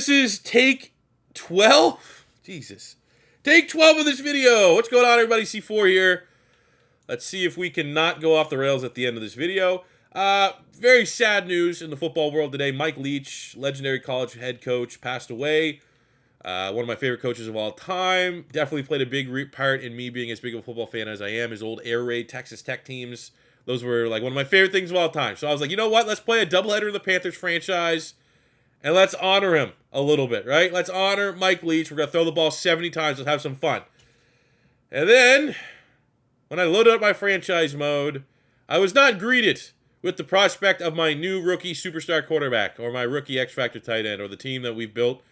this is take 12? Jesus. Take 12 of this video. What's going on, everybody? C4 here. Let's see if we can not go off the rails at the end of this video. Very sad news in the football world today. Mike Leach, legendary college head coach, passed away. One of my favorite coaches of all time. Definitely played a big part in me being as big of a football fan as I am. His old air raid Texas Tech teams. Those were like one of my favorite things of all time. So I was like, you know what? Let's play a doubleheader in the Panthers franchise. And let's honor him a little bit, right? Let's honor Mike Leach. We're going to throw the ball 70 times. Let's have some fun. And then, when I loaded up my franchise mode, I was not greeted with the prospect of my new rookie superstar quarterback or my rookie X-Factor tight end or the team that we've built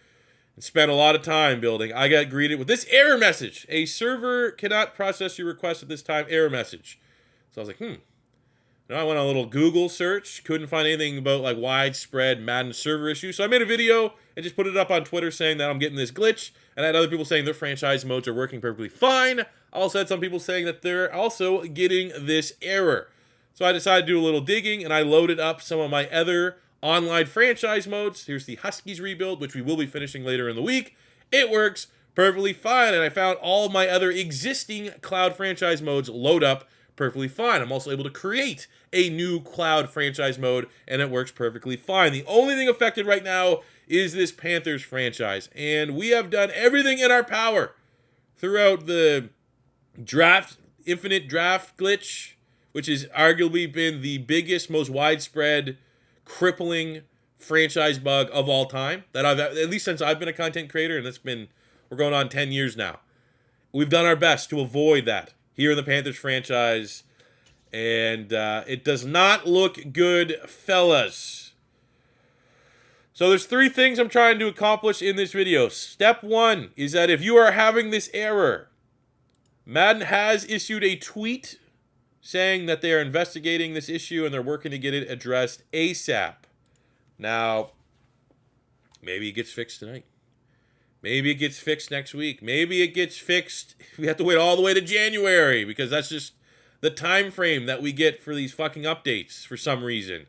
and spent a lot of time building. I got greeted with this error message. A server cannot process your request at this time. Error message. So I was like, I went on a little Google search. Couldn't find anything about like widespread Madden server issues. So I made a video and just put it up on Twitter saying that I'm getting this glitch. And I had other people saying their franchise modes are working perfectly fine. I also had some people saying that they're also getting this error. So I decided to do a little digging and I loaded up some of my other online franchise modes. Here's the Huskies Rebuild, which we will be finishing later in the week. It works perfectly fine. And I found all my other existing cloud franchise modes load up perfectly fine. I'm also able to create a new cloud franchise mode, and it works perfectly fine. The only thing affected right now is this Panthers franchise, and we have done everything in our power throughout the infinite draft glitch, which has arguably been the biggest, most widespread, crippling franchise bug of all time that I've, at least since I've been a content creator, and we're going on 10 years now. We've done our best to avoid that here in the Panthers franchise, and it does not look good, fellas. So there's 3 things I'm trying to accomplish in this video. Step 1 is that if you are having this error, Madden has issued a tweet saying that they are investigating this issue and they're working to get it addressed ASAP. Now, maybe it gets fixed tonight. Maybe it gets fixed next week. Maybe it gets fixed. We have to wait all the way to January because that's just the time frame that we get for these fucking updates for some reason.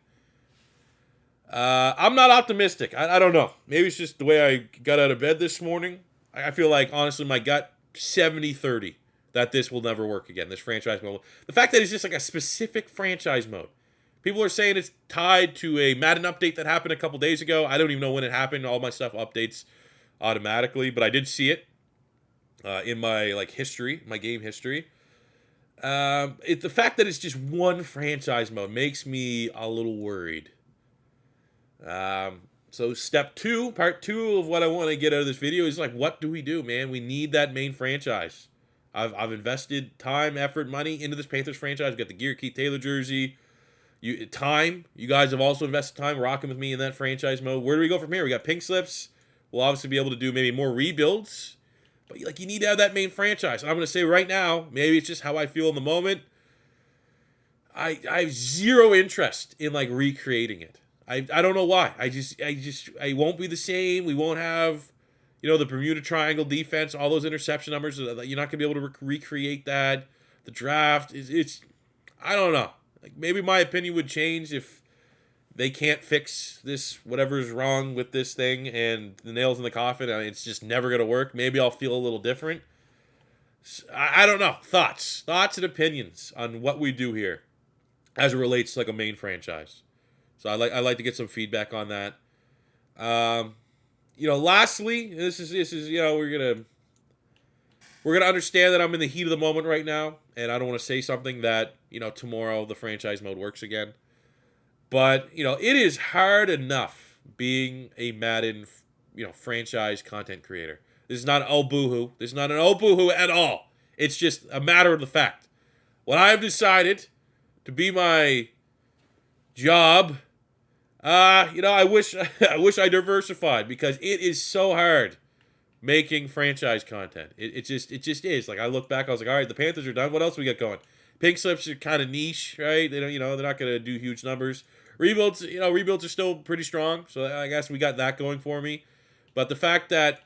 I'm not optimistic. I don't know. Maybe it's just the way I got out of bed this morning. I feel like, honestly, my gut, 70-30, that this will never work again, this franchise mode. The fact that it's just like a specific franchise mode. People are saying it's tied to a Madden update that happened a couple days ago. I don't even know when it happened. All my stuff updates automatically, but I did see it in my history, my game history. The fact that it's just one franchise mode makes me a little worried. So step 2, part 2 of what I want to get out of this video is like, what do we do, man? We need that main franchise. I've invested time, effort, money into this Panthers franchise. We've got the Gear Keith Taylor jersey. You guys have also invested time rocking with me in that franchise mode. Where do we go from here? We got pink slips. We'll obviously be able to do maybe more rebuilds. But you need to have that main franchise. And I'm going to say right now, maybe it's just how I feel in the moment. I have zero interest in recreating it. I don't know why. I won't be the same. We won't have, the Bermuda Triangle defense, all those interception numbers. You're not going to be able to recreate that. The draft it's I don't know. Maybe my opinion would change if they can't fix this, whatever is wrong with this thing, and the nails in the coffin, and it's just never going to work. Maybe I'll feel a little different. I don't know. Thoughts and opinions on what we do here as it relates to a main franchise. So I'd like to get some feedback on that. Lastly, this is we're gonna understand that I'm in the heat of the moment right now, and I don't want to say something that tomorrow the franchise mode works again. But, it is hard enough being a Madden, franchise content creator. This is not an oh boo-hoo. This is not an oh boo-hoo at all. It's just a matter of the fact. What I have decided to be my job, I wish I diversified because it is so hard making franchise content. It just is. I look back, I was like, all right, the Panthers are done. What else we got going? Pink slips are kind of niche, right? They don't, they're not going to do huge numbers. Rebuilds are still pretty strong, so I guess we got that going for me. But the fact that,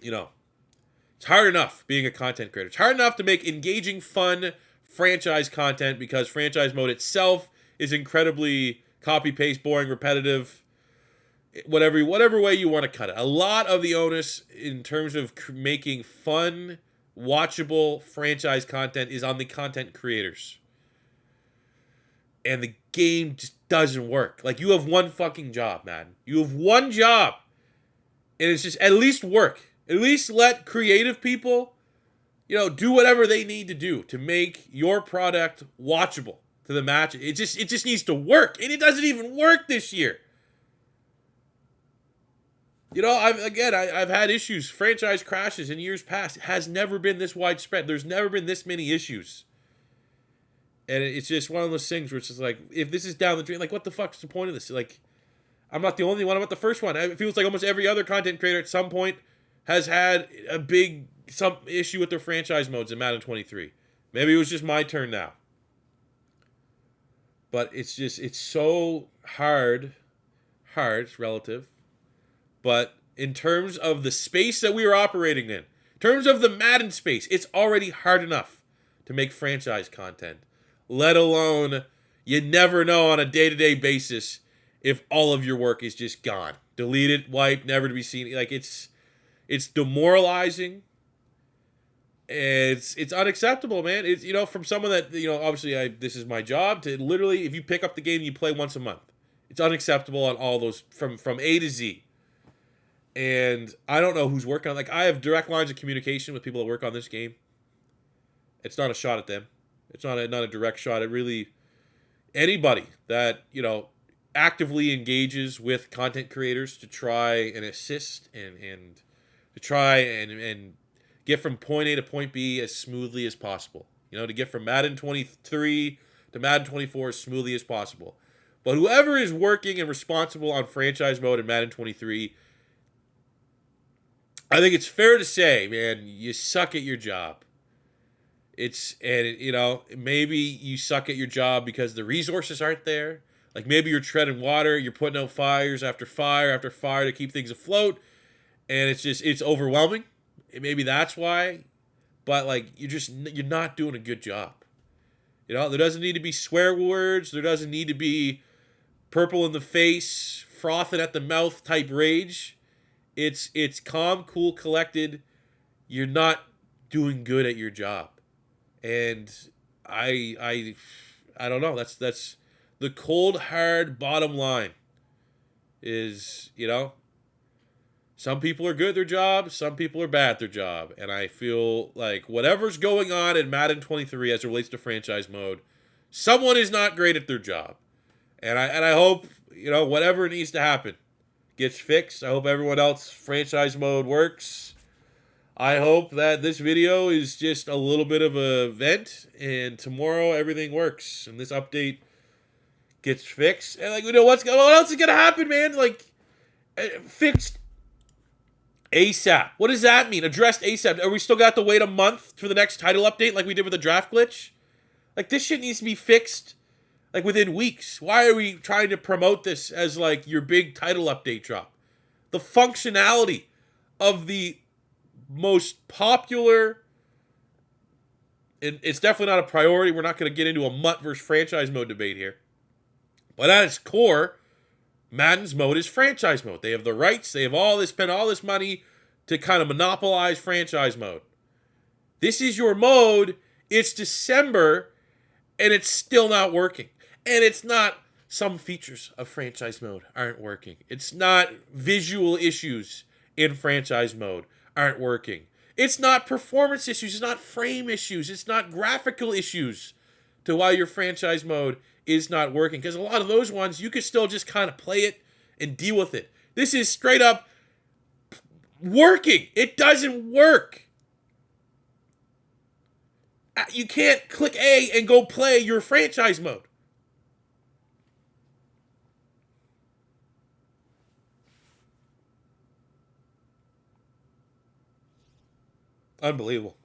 it's hard enough being a content creator. It's hard enough to make engaging, fun franchise content because franchise mode itself is incredibly copy-paste, boring, repetitive. whatever way you want to cut it. A lot of the onus in terms of making fun, watchable franchise content is on the content creators. And the game just doesn't work. Like, you have one fucking job, man. You have one job. And it's just, at least work. At least let creative people, do whatever they need to do to make your product watchable to the match. It just needs to work. And it doesn't even work this year. I've had issues, franchise crashes in years past. It has never been this widespread. There's never been this many issues. And it's just one of those things where it's just like, if this is down the drain, like, what the fuck's the point of this? Like, I'm not the only one. I'm not the first one. It feels like almost every other content creator at some point has had some issue with their franchise modes in Madden 23. Maybe it was just my turn now. But it's so hard. It's relative. But in terms of the space that we are operating in terms of the Madden space, it's already hard enough to make franchise content. Let alone, you never know on a day-to-day basis if all of your work is just gone. Deleted, wiped, never to be seen. Like, it's demoralizing. It's unacceptable, man. It's, from someone that, obviously this is my job, to literally, if you pick up the game, you play once a month. It's unacceptable on all those, from A to Z. And I don't know who's working on, like, I have direct lines of communication with people that work on this game. It's not a shot at them. It's not a direct shot. It really, anybody that, actively engages with content creators to try and assist and to try and get from point A to point B as smoothly as possible. To get from Madden 23 to Madden 24 as smoothly as possible. But whoever is working and responsible on franchise mode in Madden 23, I think it's fair to say, man, you suck at your job. Maybe you suck at your job because the resources aren't there. Like, maybe you're treading water, you're putting out fires after fire after fire to keep things afloat, and it's overwhelming. And maybe that's why. But, like, you're not doing a good job. There doesn't need to be swear words. There doesn't need to be purple in the face, frothing at the mouth type rage. It's calm, cool, collected. You're not doing good at your job. And I don't know. That's the cold, hard bottom line is, some people are good at their job, some people are bad at their job. And I feel like whatever's going on in Madden 23 as it relates to franchise mode, someone is not great at their job. And I hope, whatever needs to happen gets fixed. I hope everyone else franchise mode works. I hope that this video is just a little bit of a vent, and tomorrow everything works and this update gets fixed. And what else is gonna happen, man? Like, fixed ASAP. What does that mean? Addressed ASAP. Are we still got to wait a month for the next title update like we did with the draft glitch? Like, this shit needs to be fixed like within weeks. Why are we trying to promote this as like your big title update drop? The functionality of the most popular, and it's definitely not a priority. We're not going to get into a MUT versus franchise mode debate here. But at its core, Madden's mode is franchise mode. They have the rights. They have spend all this money to kind of monopolize franchise mode. This is your mode. It's December, and it's still not working. And it's not some features of franchise mode aren't working. It's not visual issues in franchise mode aren't working. It's not performance issues. It's not frame issues. It's not graphical issues to why your franchise mode is not working. Because a lot of those ones, you could still just kind of play it and deal with it. This is straight up working. It doesn't work. You can't click A and go play your franchise mode. Unbelievable.